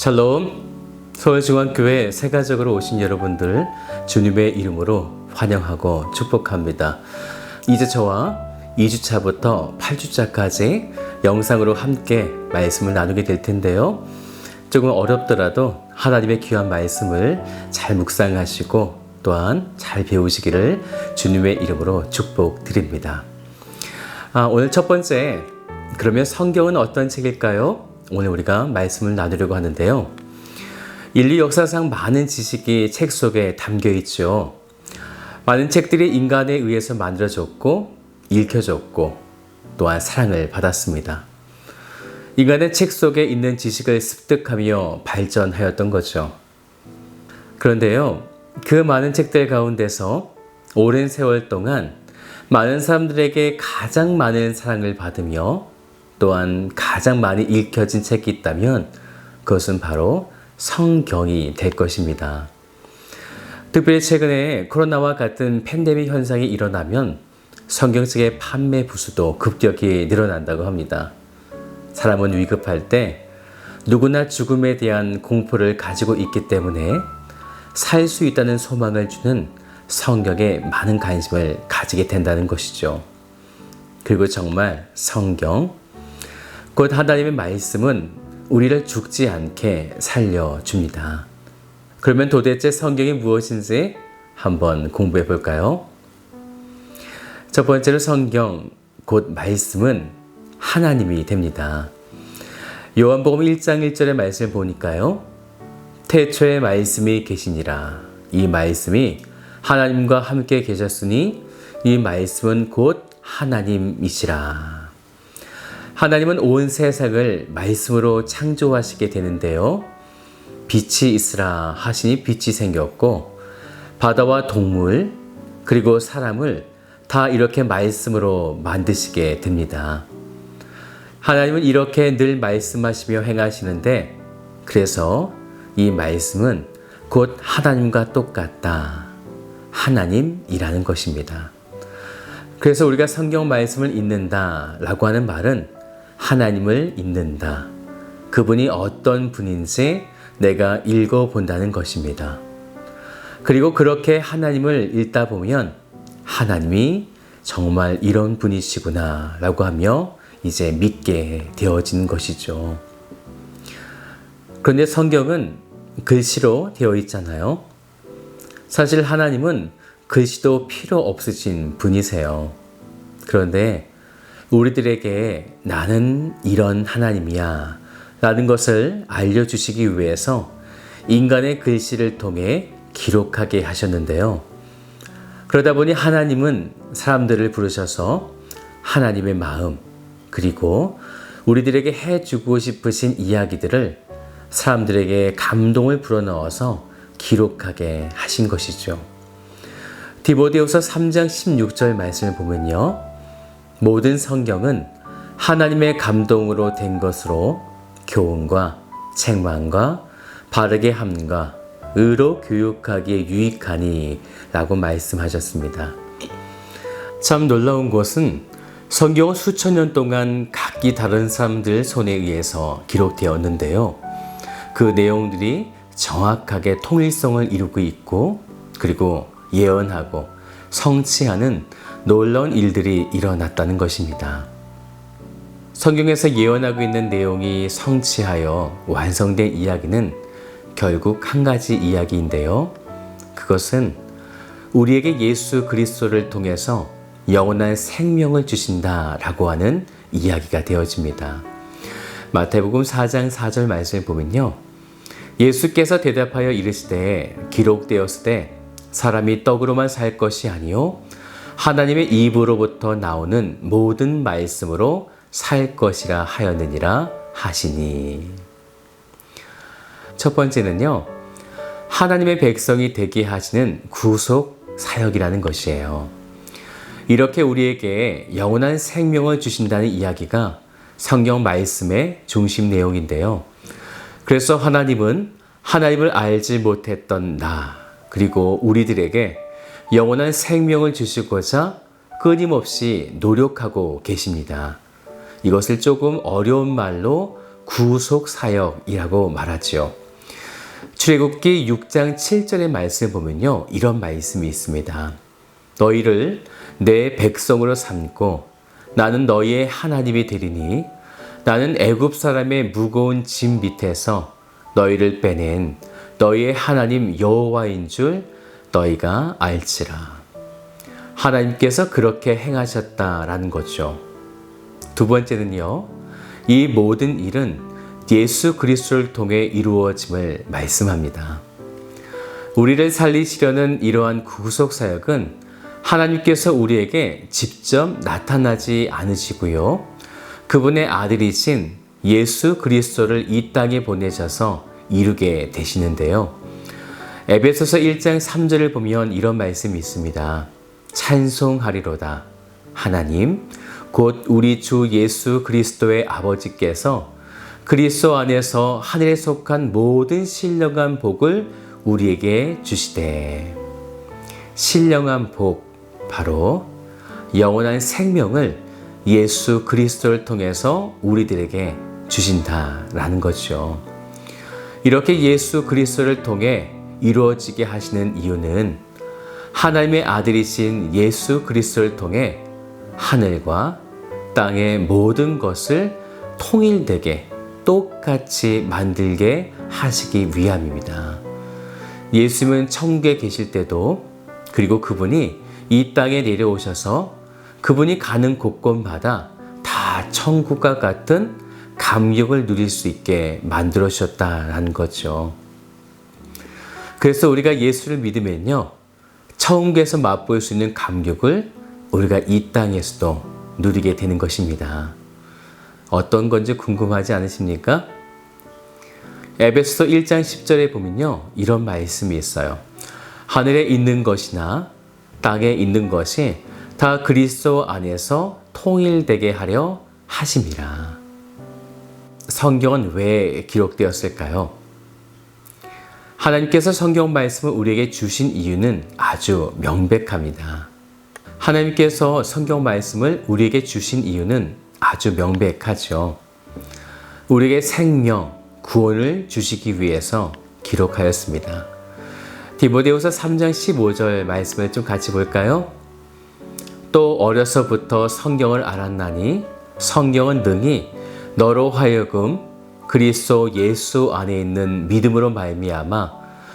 샬롬, 서울중앙교회 세가족으로 오신 여러분들 주님의 이름으로 환영하고 축복합니다. 이제 저와 2주차부터 8주차까지 영상으로 함께 말씀을 나누게 될 텐데요. 조금 어렵더라도 하나님의 귀한 말씀을 잘 묵상하시고 또한 잘 배우시기를 주님의 이름으로 축복드립니다. 오늘 첫 번째, 그러면 성경은 어떤 책일까요? 오늘 우리가 말씀을 나누려고 하는데요. 인류 역사상 많은 지식이 책 속에 담겨 있죠. 많은 책들이 인간에 의해서 만들어졌고 읽혀졌고 또한 사랑을 받았습니다. 인간의 책 속에 있는 지식을 습득하며 발전하였던 거죠. 그런데요, 그 많은 책들 가운데서 오랜 세월 동안 많은 사람들에게 가장 많은 사랑을 받으며 또한 가장 많이 읽혀진 책이 있다면 그것은 바로 성경이 될 것입니다. 특별히 최근에 코로나와 같은 팬데믹 현상이 일어나면 성경책의 판매 부수도 급격히 늘어난다고 합니다. 사람은 위급할 때 누구나 죽음에 대한 공포를 가지고 있기 때문에 살 수 있다는 소망을 주는 성경에 많은 관심을 가지게 된다는 것이죠. 그리고 정말 성경, 곧 하나님의 말씀은 우리를 죽지 않게 살려줍니다. 그러면 도대체 성경이 무엇인지 한번 공부해 볼까요? 첫 번째로 성경, 곧 말씀은 하나님이 됩니다. 요한복음 1장 1절의 말씀을 보니까요. 태초에 말씀이 계시니라. 이 말씀이 하나님과 함께 계셨으니 이 말씀은 곧 하나님이시라. 하나님은 온 세상을 말씀으로 창조하시게 되는데요. 빛이 있으라 하시니 빛이 생겼고 바다와 동물 그리고 사람을 다 이렇게 말씀으로 만드시게 됩니다. 하나님은 이렇게 늘 말씀하시며 행하시는데 그래서 이 말씀은 곧 하나님과 똑같다. 하나님이라는 것입니다. 그래서 우리가 성경 말씀을 읽는다 라고 하는 말은 하나님을 읽는다. 그분이 어떤 분인지 내가 읽어본다는 것입니다. 그리고 그렇게 하나님을 읽다 보면 하나님이 정말 이런 분이시구나 라고 하며 이제 믿게 되어지는 것이죠. 그런데 성경은 글씨로 되어 있잖아요. 사실 하나님은 글씨도 필요 없으신 분이세요. 그런데 우리들에게 나는 이런 하나님이야 라는 것을 알려주시기 위해서 인간의 글씨를 통해 기록하게 하셨는데요. 그러다 보니 하나님은 사람들을 부르셔서 하나님의 마음 그리고 우리들에게 해주고 싶으신 이야기들을 사람들에게 감동을 불어넣어서 기록하게 하신 것이죠. 디모데후서 3장 16절 말씀을 보면요. 모든 성경은 하나님의 감동으로 된 것으로 교훈과 책망과 바르게 함과 의로 교육하기에 유익하니 라고 말씀하셨습니다. 참 놀라운 것은 성경은 수천 년 동안 각기 다른 사람들 손에 의해서 기록되었는데요. 그 내용들이 정확하게 통일성을 이루고 있고 그리고 예언하고 성취하는 놀라운 일들이 일어났다는 것입니다. 성경에서 예언하고 있는 내용이 성취하여 완성된 이야기는 결국 한 가지 이야기인데요. 그것은 우리에게 예수 그리스도를 통해서 영원한 생명을 주신다라고 하는 이야기가 되어집니다. 마태복음 4장 4절 말씀을 보면요. 예수께서 대답하여 이르시되 기록되었을 때 사람이 떡으로만 살 것이 아니요 하나님의 입으로부터 나오는 모든 말씀으로 살 것이라 하였느니라 하시니. 첫 번째는요. 하나님의 백성이 되게 하시는 구속 사역이라는 것이에요. 이렇게 우리에게 영원한 생명을 주신다는 이야기가 성경 말씀의 중심 내용인데요. 그래서 하나님은 하나님을 알지 못했던 나 그리고 우리들에게 영원한 생명을 주시고자 끊임없이 노력하고 계십니다. 이것을 조금 어려운 말로 구속 사역이라고 말하지요. 출애굽기 6장 7절의 말씀 보면요, 이런 말씀이 있습니다. 너희를 내 백성으로 삼고 나는 너희의 하나님이 되리니 나는 애굽 사람의 무거운 짐 밑에서 너희를 빼낸 너희의 하나님 여호와인 줄 너희가 알지라. 하나님께서 그렇게 행하셨다라는 거죠. 두 번째는요, 이 모든 일은 예수 그리스도를 통해 이루어짐을 말씀합니다. 우리를 살리시려는 이러한 구속 사역은 하나님께서 우리에게 직접 나타나지 않으시고요, 그분의 아들이신 예수 그리스도를 이 땅에 보내셔서 이루게 되시는데요. 에베소서 1장 3절을 보면 이런 말씀이 있습니다. 찬송하리로다. 하나님, 곧 우리 주 예수 그리스도의 아버지께서 그리스도 안에서 하늘에 속한 모든 신령한 복을 우리에게 주시되. 신령한 복, 바로 영원한 생명을 예수 그리스도를 통해서 우리들에게 주신다라는 거죠. 이렇게 예수 그리스도를 통해 이루어지게 하시는 이유는 하나님의 아들이신 예수 그리스도를 통해 하늘과 땅의 모든 것을 통일되게 똑같이 만들게 하시기 위함입니다. 예수님은 천국에 계실 때도, 그리고 그분이 이 땅에 내려오셔서 그분이 가는 곳곳마다 다 천국과 같은 감격을 누릴 수 있게 만들어 주셨다는 거죠. 그래서 우리가 예수를 믿으면요, 천국에서 맛볼 수 있는 감격을 우리가 이 땅에서도 누리게 되는 것입니다. 어떤 건지 궁금하지 않으십니까? 에베소서 1장 10절에 보면요, 이런 말씀이 있어요. 하늘에 있는 것이나 땅에 있는 것이 다 그리스도 안에서 통일되게 하려 하심이라. 성경은 왜 기록되었을까요? 하나님께서 성경 말씀을 우리에게 주신 이유는 아주 명백합니다. 하나님께서 성경 말씀을 우리에게 주신 이유는 아주 명백하죠. 우리에게 생명, 구원을 주시기 위해서 기록하였습니다. 디모데후서 3장 15절 말씀을 좀 같이 볼까요? 또 어려서부터 성경을 알았나니 성경은 능히 너로 하여금 그리스도 예수 안에 있는 믿음으로 말미암아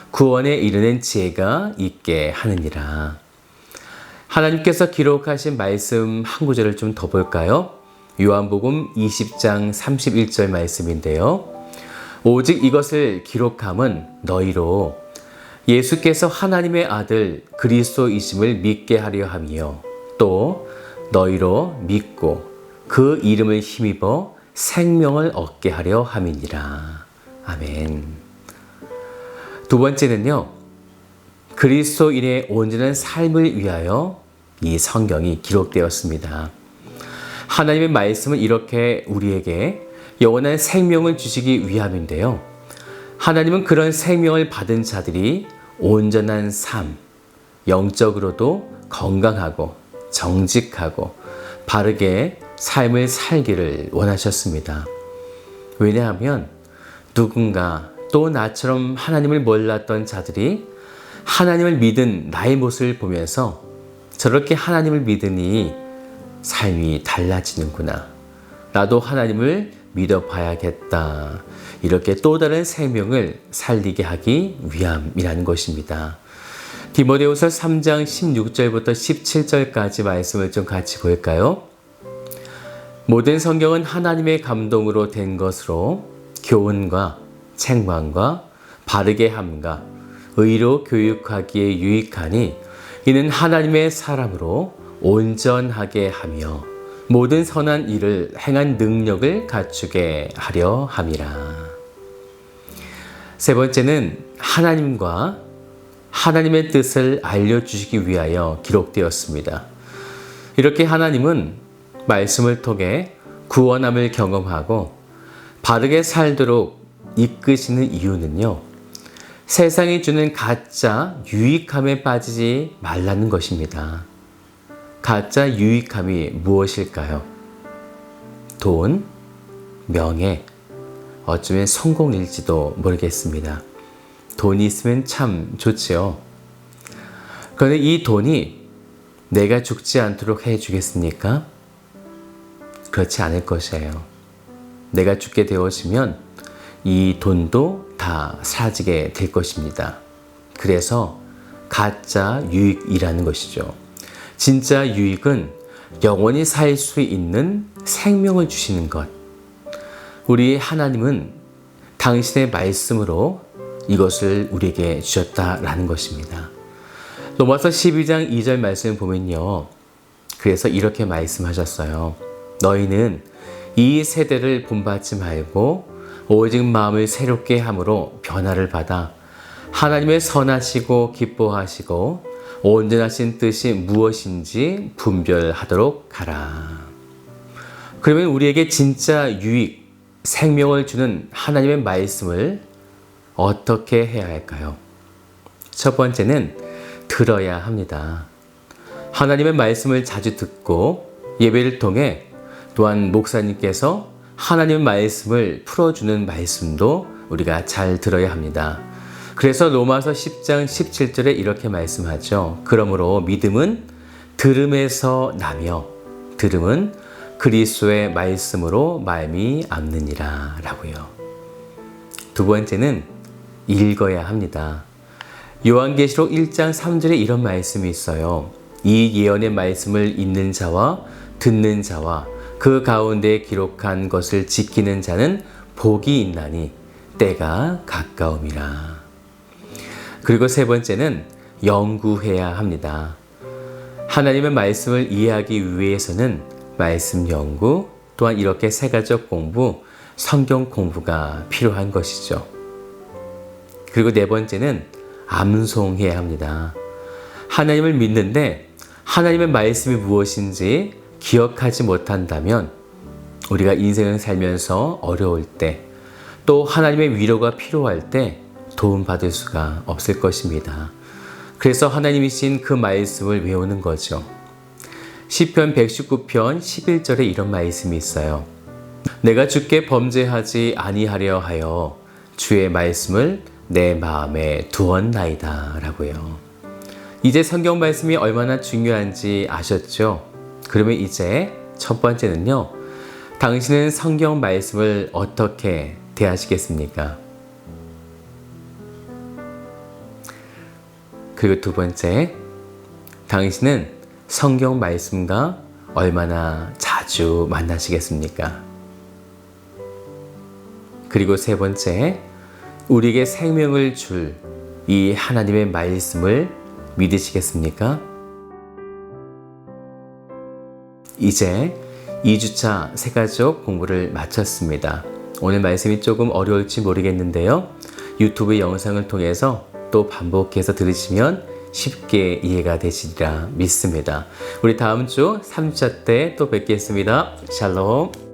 구원에 이르는 지혜가 있게 하느니라. 하나님께서 기록하신 말씀 한 구절을 좀 더 볼까요? 요한복음 20장 31절 말씀인데요. 오직 이것을 기록함은 너희로 예수께서 하나님의 아들 그리스도이심을 믿게 하려 함이요, 또 너희로 믿고 그 이름을 힘입어 생명을 얻게 하려 함이니라. 아멘. 두 번째는요, 그리스도인의 온전한 삶을 위하여 이 성경이 기록되었습니다. 하나님의 말씀은 이렇게 우리에게 영원한 생명을 주시기 위함인데요. 하나님은 그런 생명을 받은 자들이 온전한 삶, 영적으로도 건강하고 정직하고 바르게 삶을 살기를 원하셨습니다. 왜냐하면 누군가 또 나처럼 하나님을 몰랐던 자들이 하나님을 믿은 나의 모습을 보면서 저렇게 하나님을 믿으니 삶이 달라지는구나. 나도 하나님을 믿어봐야겠다. 이렇게 또 다른 생명을 살리게 하기 위함이라는 것입니다. 디모데후서 3장 16절부터 17절까지 말씀을 좀 같이 볼까요? 모든 성경은 하나님의 감동으로 된 것으로 교훈과 책망과 바르게 함과 의로 교육하기에 유익하니 이는 하나님의 사람으로 온전하게 하며 모든 선한 일을 행한 능력을 갖추게 하려 함이라. 세 번째는 하나님과 하나님의 뜻을 알려주시기 위하여 기록되었습니다. 이렇게 하나님은 말씀을 통해 구원함을 경험하고 바르게 살도록 이끄시는 이유는요, 세상이 주는 가짜 유익함에 빠지지 말라는 것입니다. 가짜 유익함이 무엇일까요? 돈, 명예, 어쩌면 성공일지도 모르겠습니다. 돈이 있으면 참 좋지요. 그런데 이 돈이 내가 죽지 않도록 해주겠습니까? 그렇지 않을 것이에요. 내가 죽게 되어지면 이 돈도 다 사라지게 될 것입니다. 그래서 가짜 유익이라는 것이죠. 진짜 유익은 영원히 살 수 있는 생명을 주시는 것. 우리 하나님은 당신의 말씀으로 이것을 우리에게 주셨다라는 것입니다. 로마서 12장 2절 말씀을 보면요. 그래서 이렇게 말씀하셨어요. 너희는 이 세대를 본받지 말고 오직 마음을 새롭게 함으로 변화를 받아 하나님의 선하시고 기뻐하시고 온전하신 뜻이 무엇인지 분별하도록 하라. 그러면 우리에게 진짜 유익, 생명을 주는 하나님의 말씀을 어떻게 해야 할까요? 첫 번째는 들어야 합니다. 하나님의 말씀을 자주 듣고 예배를 통해 또한 목사님께서 하나님의 말씀을 풀어주는 말씀도 우리가 잘 들어야 합니다. 그래서 로마서 10장 17절에 이렇게 말씀하죠. 그러므로 믿음은 들음에서 나며 들음은 그리스도의 말씀으로 말미암느니라 라고요. 두 번째는 읽어야 합니다. 요한계시록 1장 3절에 이런 말씀이 있어요. 이 예언의 말씀을 읽는 자와 듣는 자와 그 가운데 기록한 것을 지키는 자는 복이 있나니 때가 가까움이라. 그리고 세 번째는 연구해야 합니다. 하나님의 말씀을 이해하기 위해서는 말씀 연구, 또한 이렇게 세가적 공부, 성경 공부가 필요한 것이죠. 그리고 네 번째는 암송해야 합니다. 하나님을 믿는데 하나님의 말씀이 무엇인지 기억하지 못한다면 우리가 인생을 살면서 어려울 때 또 하나님의 위로가 필요할 때 도움받을 수가 없을 것입니다. 그래서 하나님이신 그 말씀을 외우는 거죠. 시편 119편 11절에 이런 말씀이 있어요. 내가 주께 범죄하지 아니하려 하여 주의 말씀을 내 마음에 두었나이다 라고요. 이제 성경 말씀이 얼마나 중요한지 아셨죠? 그러면 이제 첫 번째는요. 당신은 성경 말씀을 어떻게 대하시겠습니까? 그리고 두 번째, 당신은 성경 말씀과 얼마나 자주 만나시겠습니까? 그리고 세 번째, 우리에게 생명을 줄 이 하나님의 말씀을 믿으시겠습니까? 이제 2주차 새가족 공부를 마쳤습니다. 오늘 말씀이 조금 어려울지 모르겠는데요. 유튜브 영상을 통해서 또 반복해서 들으시면 쉽게 이해가 되시리라 믿습니다. 우리 다음 주 3주차 때 또 뵙겠습니다. 샬롬.